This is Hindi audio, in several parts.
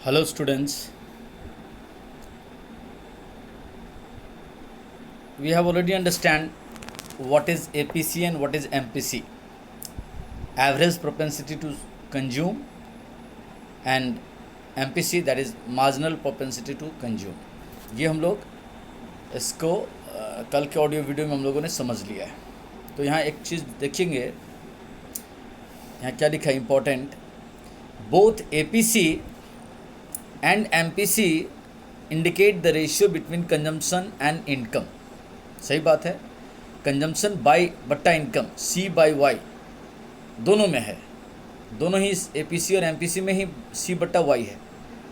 Hello students, we have already understand what is APC and what is MPC, average propensity to consume, and MPC that is marginal propensity to consume. ये हम लोग इसको कल के ऑडियो वीडियो में हम लोगों ने समझ लिया है। तो यहाँ एक चीज़ देखेंगे, यहाँ क्या लिखा है important, both APC and MPC indicate the ratio between consumption and income। सही बात है, कंजम्पशन बाई बट्टा इनकम C बाई वाई दोनों में है, दोनों ही APC और MPC में ही C बट्टा वाई है।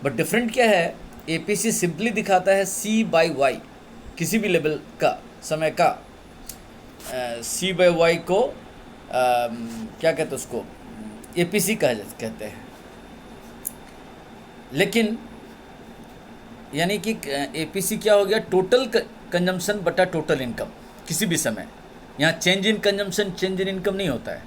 बट डिफरेंट क्या है, APC सिंपली दिखाता है C बाई वाई, किसी भी लेवल का समय का C बाई वाई को क्या कहते हैं उसको APC कहते हैं। लेकिन यानी कि APC क्या हो गया, टोटल कंजम्पशन बटा टोटल इनकम किसी भी समय। यहाँ change in consumption change in income नहीं होता है।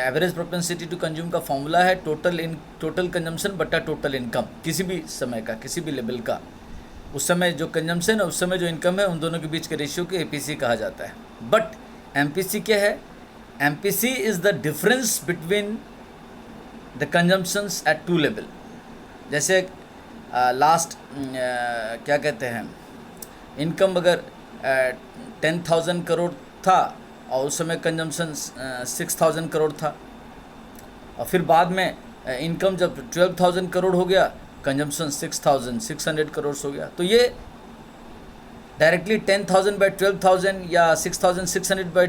एवरेज प्रोपेंसिटी टू कंज्यूम का फॉर्मूला है टोटल कंजम्पशन बटा टोटल इनकम किसी भी समय का, किसी भी लेवल का। उस समय जो कंजम्पशन है, उस समय जो इनकम है, उन दोनों के बीच के रेशियो को APC कहा जाता है। बट MPC क्या है, MPC is the difference between the consumptions at two level. जैसे लास्ट क्या कहते हैं, इनकम अगर 10,000 करोड़ था और उस समय कंजम्पशन 6,000 करोड़ था, और फिर बाद में इनकम जब 12,000 करोड़ हो गया, कंजम्पशन 6,600 करोड़ हो गया। तो ये डायरेक्टली 10,000 बाई 12,000 या 6,600 बाई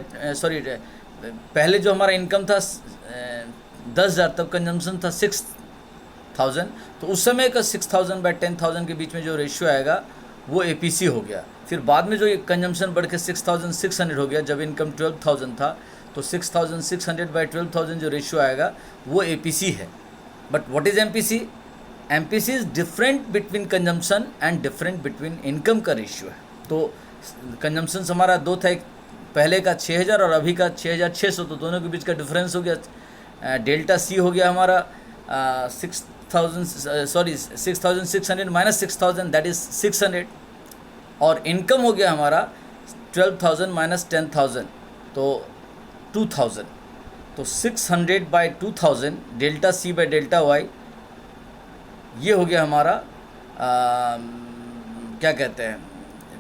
पहले जो हमारा इनकम था 10,000, तब कंजम्पशन था 6,000, तो उस समय का 6,000 बाई 10,000 के बीच में जो रेशियो आएगा वो APC हो गया। फिर बाद में जो कंजम्पशन बढ़ के 6,600 हो गया, जब इनकम 12,000 था, तो 6,600 बाई 12,000 जो रेशियो आएगा वो APC है। But what is MPC? MPC is different between consumption and different between income का रेशियो है। तो कंजम्पशन हमारा दो था, एक पहले का 6,000 और अभी का 6,600, तो दोनों के बीच का डिफरेंस हो गया, डेल्टा C हो गया हमारा 6,600 माइनस 6,000 दैट इज़ 600, और इनकम हो गया हमारा 12,000 माइनस 10,000 तो 2,000। तो 600 by 2,000 delta C by delta Y, ये हो गया हमारा क्या कहते हैं,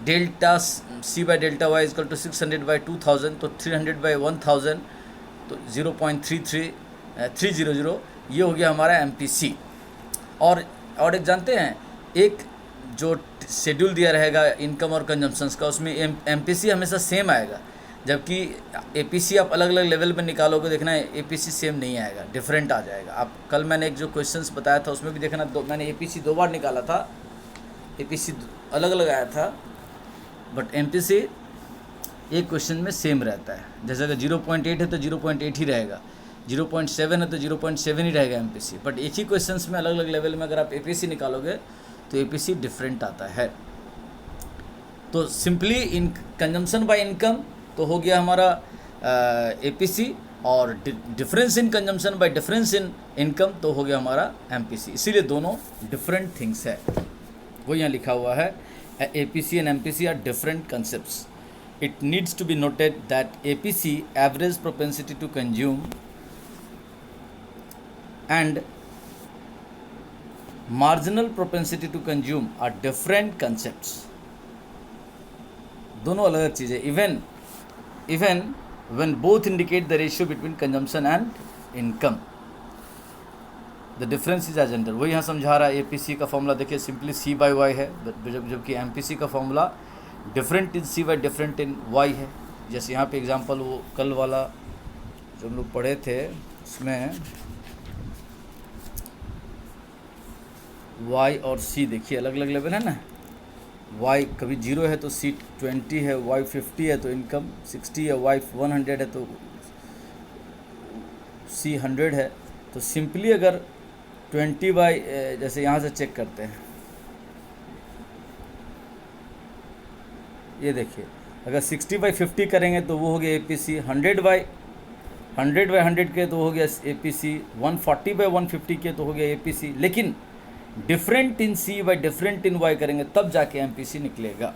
delta C by delta Y equal to 600 by 2,000, तो 300 बाई 1,000 तो 0.33300, ये हो गया हमारा MPC। और एक जानते हैं, एक जो शेड्यूल दिया रहेगा इनकम और कंजम्पशंस का, उसमें MPC हमेशा सेम आएगा, जबकि APC आप अलग अलग लेवल में निकालोगे, देखना है APC सेम नहीं आएगा, डिफरेंट आ जाएगा। आप कल मैंने एक जो क्वेश्चंस बताया था उसमें भी देखना, मैंने APC 2 बार निकाला था, APC अलग अलग आया था, बट MPC एक क्वेश्चन में सेम रहता है। जैसे अगर 0.8 है तो 0.8 ही रहेगा, 0.7 है तो 0.7 ही रहेगा MPC। बट एक ही क्वेश्चंस में अलग अलग लेवल में अगर आप APC निकालोगे तो APC डिफरेंट आता है। तो simply in consumption by income तो हो गया हमारा APC, और difference in consumption by difference in income तो हो गया हमारा MPC। इसीलिए दोनों डिफरेंट थिंग्स है, वो यहाँ लिखा हुआ है, APC and MPC are different concepts. It needs to be noted that APC, average propensity to consume, and marginal propensity to consume are different concepts। दोनों अलग अलग चीज़ें, even when both indicate the ratio between consumption and income, the difference is as under। वो यहाँ समझा रहा है, APC का फॉर्मूला देखिए सिंपली C बाई वाई है, जबकि MPC का formula different in C by different in Y है। जैसे यहाँ पे एग्जांपल वो कल वाला जो हम लोग पढ़े थे, उसमें Y और C देखिए अलग अलग लेवल है ना। Y कभी 0 है तो C 20 है, Y 50 है तो इनकम 60 है, Y 100 है तो C 100 है। तो सिंपली अगर 20 बाई, जैसे यहाँ से चेक करते हैं, ये देखिए अगर 60 बाई 50 करेंगे तो वो हो गया APC, 100 बाई 100 के तो हो गया APC, 140 बाई 150 के तो हो गया APC। लेकिन different in C by different in Y करेंगे तब जाके एमपीसी निकलेगा।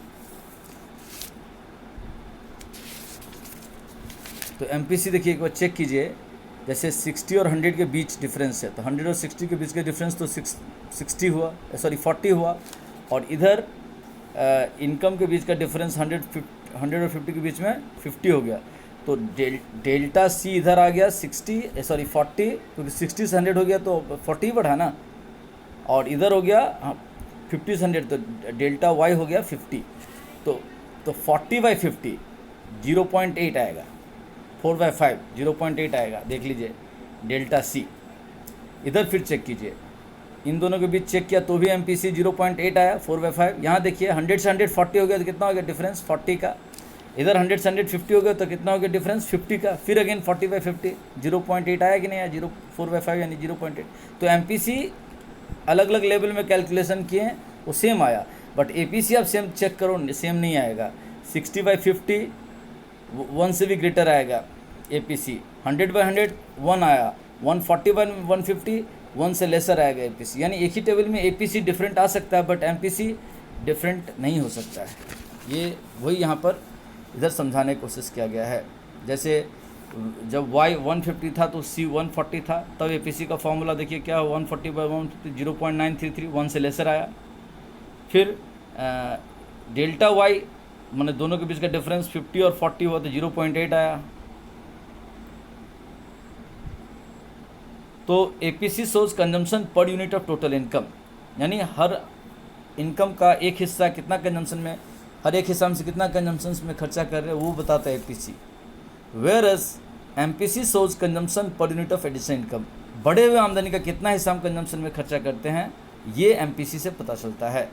तो एमपीसी देखिए एक बार चेक कीजिए, जैसे 60 और 100 के बीच डिफरेंस है, तो 100 और 60 के बीच का डिफरेंस तो 60 हुआ, सॉरी 40 हुआ। और इधर इनकम के बीच का डिफरेंस 100 और 50 के बीच में 50 हो गया। तो डेल्टा सी इधर आ गया 60 सॉरी 40, क्योंकि 60 से 100 हो गया तो 40 बढ़ा ना, और इधर हो गया 50 से 100, तो डेल्टा वाई हो गया 50। तो 40/50 0.8 आएगा, 4/5 0.8 आएगा। देख लीजिए डेल्टा सी। इधर फिर चेक कीजिए, इन दोनों के बीच चेक किया तो भी एमपीसी 0.8 आया, 4/5। यहाँ देखिए 100 से 100 40 हो गया तो कितना हो गया डिफरेंस 40 का। इधर 100 से 100 50 हो गया तो कितना हो गया डिफरेंस 50 का। फिर अगेन 40/50 0.8 आया कि नहीं आया, 4/5 यानी 0.8। तो एमपीसी अलग अलग लेवल में कैलकुलेशन किए हैं, वो सेम आया। बट एपीसी आप सेम चेक करो, सेम नहीं आएगा। 60/50 1 से भी ग्रेटर आएगा एपीसी। 100/100 1 आया, 140/150 1 से लेसर आएगा एपीसी। यानी एक ही टेबल में एपीसी डिफरेंट आ सकता है, बट एमपीसी डिफरेंट नहीं हो सकता है। ये वही यहाँ पर इधर समझाने की कोशिश किया गया है। जैसे जब y 150 था तो c 140 था, तब एपीसी का फॉर्मूला देखिए क्या, 140/150 0.933 1 से लेसर आया। फिर डेल्टा y मैंने दोनों के बीच का डिफरेंस 50 और 40 हुआ तो 0.8 आया। तो APC shows consumption per unit of total income, यानी हर इनकम का एक हिस्सा कितना कंजम्पशन में, हर एक हिस्सा में से कितना कंजम्पशन में खर्चा कर रहे हैं वो बताता है APC. Whereas MPC shows consumption per unit of additional income, बढ़े हुए आमदनी का कितना हिस्सा हम कंजम्पशन में खर्चा करते हैं, ये एमपीसी से पता चलता है।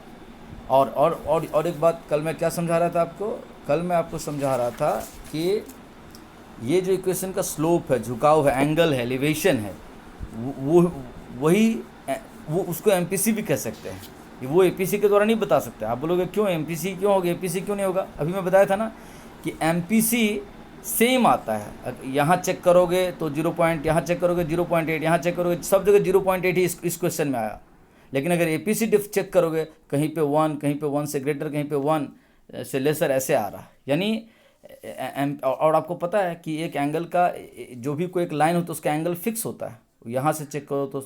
और एक बात, कल मैं क्या समझा रहा था आपको, कल मैं आपको समझा रहा था कि ये जो इक्वेशन का स्लोप है, झुकाव है, एंगल है, एलिवेशन है, वो उसको एमपीसी भी कह सकते हैं। वो एपीसी के द्वारा नहीं बता सकते। आप बोलोगे क्यों एमपीसी क्यों होगा, एपीसी क्यों नहीं होगा? अभी मैं बताया था ना कि एमपीसी सेम आता है। यहाँ चेक करोगे तो 0 पॉइंट, यहाँ चेक करोगे 0.8, यहाँ चेक करोगे, सब जगह 0.8 ही इस क्वेश्चन में आया। लेकिन अगर एपीसी डिफ चेक करोगे, कहीं पे 1, कहीं पे 1 से ग्रेटर, कहीं पे 1 से लेसर, ऐसे आ रहा है। यानी और आपको पता है कि एक एंगल का जो भी कोई एक लाइन हो तो उसका एंगल फिक्स होता है। यहाँ से चेक करो तो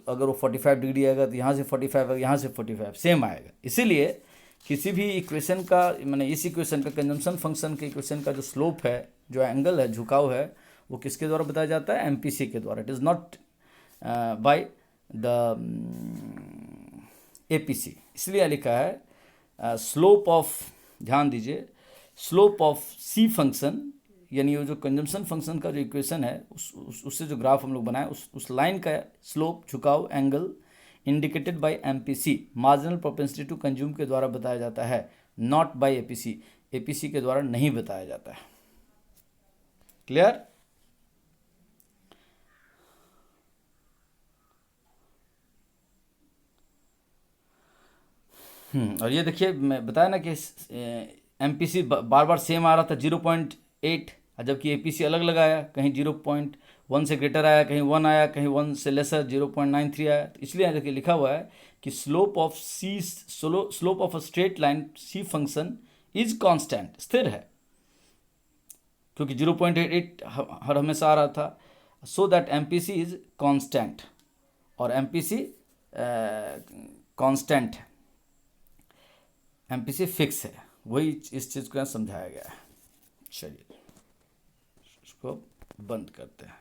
अगर वो 45 डिग्री आएगा तो यहाँ से 45 आएगा, यहाँ से 45 सेम आएगा। इसीलिए किसी भी इक्वेशन का, मैंने इस इक्वेशन का कंजम्पशन फंक्शन के इक्वेशन का जो स्लोप है, जो एंगल है, झुकाव है, वो किसके द्वारा बताया जाता है? एमपीसी के द्वारा। It is not by the APC. इसलिए लिखा है स्लोप ऑफ, ध्यान दीजिए, स्लोप ऑफ सी फंक्शन, यानी वो जो कंजम्पशन फंक्शन का जो इक्वेशन है, उससे जो ग्राफ हम लोग बनाए, उस लाइन का स्लोप, झुकाव, angle indicated by MPC, marginal propensity to consume के द्वारा बताया जाता है, नॉट बाय एपीसी। एपीसी के द्वारा नहीं बताया जाता है। क्लियर? और ये देखिए मैं बताया ना कि एमपीसी बार बार सेम आ रहा था 0.8, जबकि एपीसी अलग लगाया, कहीं 0.1 से ग्रेटर आया, कहीं 1 आया, कहीं 1 से लेसर 0.93 आया। तो इसलिए देखिए लिखा हुआ है कि slope of a straight line C function is constant, स्थिर है, क्योंकि 0.88 हर हमेशा आ रहा था। So that MPC is constant, और एमपीसी कांस्टेंट है, एमपीसी फिक्स है। वही इस चीज़ को समझाया गया है। चलिए इसको बंद करते हैं।